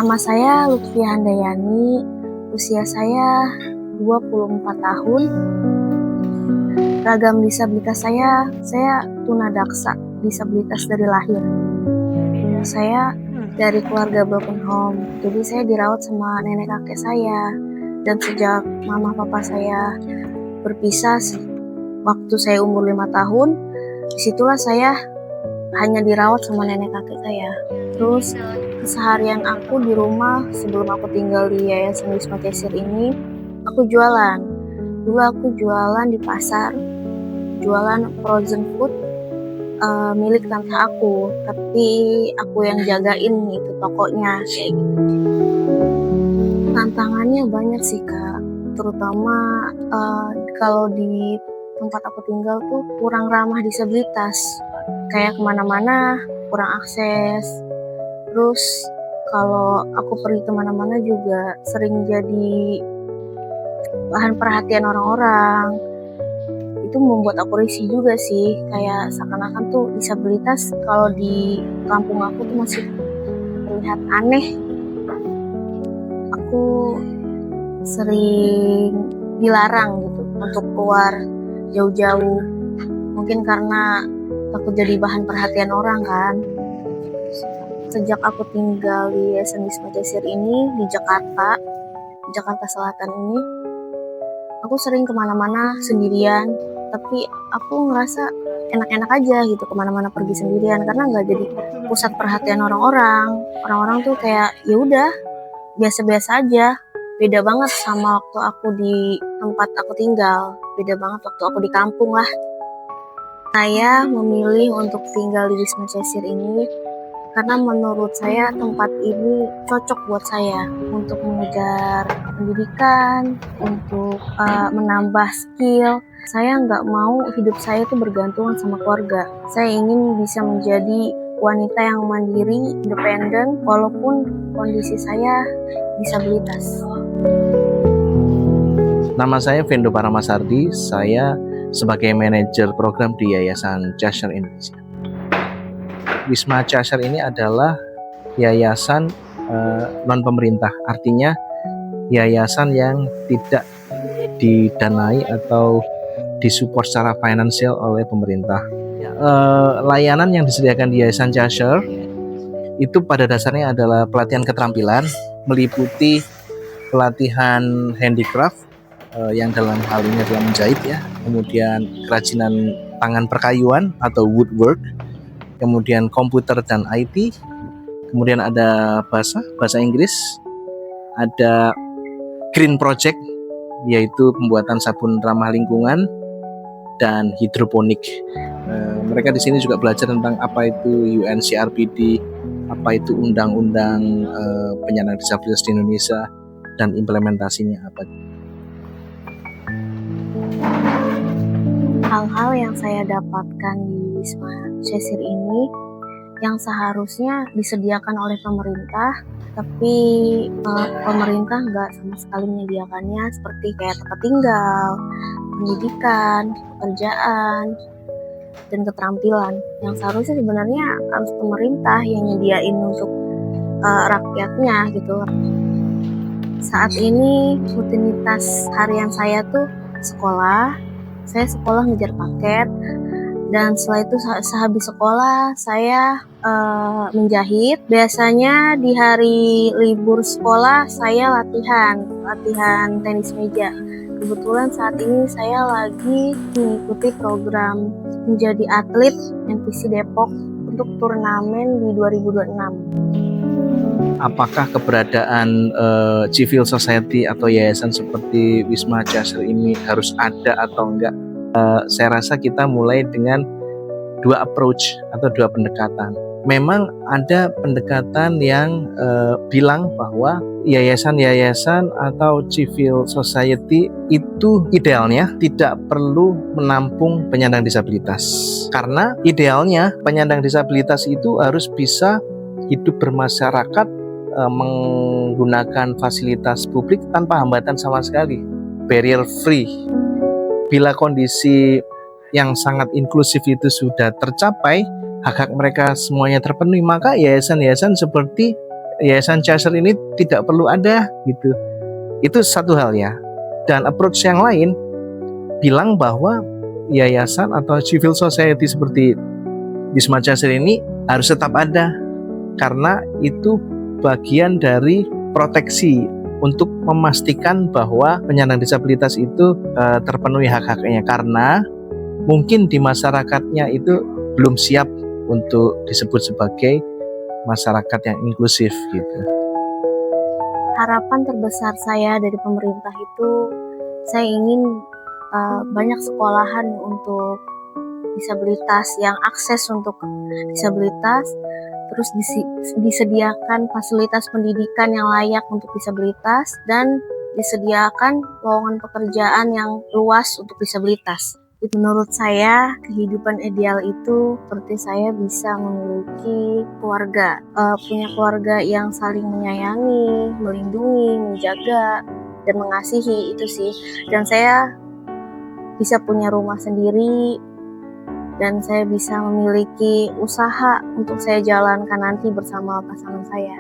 Nama saya Lutfi Handayani, usia saya 24 tahun. Ragam disabilitas saya tunadaksa, disabilitas dari lahir. Saya dari keluarga broken home, jadi saya dirawat sama nenek kakek saya. Dan sejak mama papa saya berpisah waktu saya umur 5 tahun, disitulah saya hanya dirawat sama nenek kakek saya. Terus keseharian aku di rumah sebelum aku tinggal di Yayasan Wisma Cesir ini, aku jualan. Dulu aku jualan di pasar, jualan frozen food milik tante aku, tapi aku yang jagain itu tokonya kayak gitu. Tantangannya banyak sih Kak, terutama kalau di tempat aku tinggal tuh kurang ramah disabilitas, kayak kemana-mana kurang akses. Terus kalau aku pergi kemana-mana juga sering jadi bahan perhatian orang-orang. Itu membuat aku risih juga sih, kayak seakan-akan tuh disabilitas kalau di kampung aku tuh masih terlihat aneh. Aku sering dilarang gitu untuk keluar jauh-jauh, mungkin karena takut jadi bahan perhatian orang kan. Sejak aku tinggal di Yayasan Wisma Cesir ini di Jakarta Selatan ini, aku sering kemana-mana sendirian, tapi aku ngerasa enak-enak aja gitu kemana-mana pergi sendirian karena nggak jadi pusat perhatian orang-orang. Orang-orang tuh kayak ya udah biasa-biasa aja. Beda banget sama waktu aku di tempat aku tinggal, beda banget waktu aku di kampung lah. Saya memilih untuk tinggal di Wisma Cesir ini karena menurut saya tempat ini cocok buat saya untuk mengejar pendidikan, untuk menambah skill. Saya nggak mau hidup saya itu bergantung sama keluarga. Saya ingin bisa menjadi wanita yang mandiri, independen, walaupun kondisi saya disabilitas. Nama saya Vendo Paramasardi, saya sebagai manajer program di Yayasan Cesir Indonesia. Wisma Cesir ini adalah yayasan non-pemerintah, artinya yayasan yang tidak didanai atau disupport secara finansial oleh pemerintah. Layanan yang disediakan di Yayasan Cesir itu pada dasarnya adalah pelatihan keterampilan, meliputi pelatihan handicraft yang dalam hal ini adalah menjahit ya, kemudian kerajinan tangan perkayuan atau woodwork, kemudian komputer dan IT, kemudian ada bahasa Inggris, ada green project yaitu pembuatan sabun ramah lingkungan, dan hidroponik. Mereka di sini juga belajar tentang apa itu UNCRPD, apa itu undang-undang penyandang disabilitas di Indonesia dan implementasinya apa. Hal-hal yang saya dapatkan di Wisma Cesir ini yang seharusnya disediakan oleh pemerintah, tapi pemerintah nggak sama sekali menyediakannya, seperti kayak tempat tinggal, pendidikan, pekerjaan, dan keterampilan. Yang seharusnya sebenarnya harus pemerintah yang nyediain untuk rakyatnya gitu. Saat ini rutinitas harian saya tuh sekolah. Saya sekolah ngejar paket, dan setelah itu sehabis sekolah saya menjahit. Biasanya di hari libur sekolah saya latihan tenis meja. Kebetulan saat ini saya lagi mengikuti program menjadi atlet NPC Depok untuk turnamen di 2026. Apakah keberadaan civil society atau yayasan seperti Wisma Cesir ini harus ada atau enggak? Saya rasa kita mulai dengan dua approach atau dua pendekatan. Memang ada pendekatan yang bilang bahwa yayasan-yayasan atau civil society itu idealnya tidak perlu menampung penyandang disabilitas. Karena idealnya penyandang disabilitas itu harus bisa hidup bermasyarakat, menggunakan fasilitas publik tanpa hambatan sama sekali, barrier free. Bila kondisi yang sangat inklusif itu sudah tercapai, hak-hak mereka semuanya terpenuhi, maka yayasan-yayasan seperti Yayasan Cheshire ini tidak perlu ada gitu. Itu satu hal ya. Dan approach yang lain bilang bahwa yayasan atau civil society seperti Wisma Cheshire ini harus tetap ada karena itu bagian dari proteksi untuk memastikan bahwa penyandang disabilitas itu terpenuhi hak-haknya, karena mungkin di masyarakatnya itu belum siap untuk disebut sebagai masyarakat yang inklusif gitu. Harapan terbesar saya dari pemerintah itu, saya ingin banyak sekolahan untuk disabilitas, yang akses untuk disabilitas, terus disediakan fasilitas pendidikan yang layak untuk disabilitas, dan disediakan lowongan pekerjaan yang luas untuk disabilitas. Menurut saya, kehidupan ideal itu seperti saya bisa memiliki keluarga, punya keluarga yang saling menyayangi, melindungi, menjaga, dan mengasihi, itu sih. Dan saya bisa punya rumah sendiri, dan saya bisa memiliki usaha untuk saya jalankan nanti bersama pasangan saya.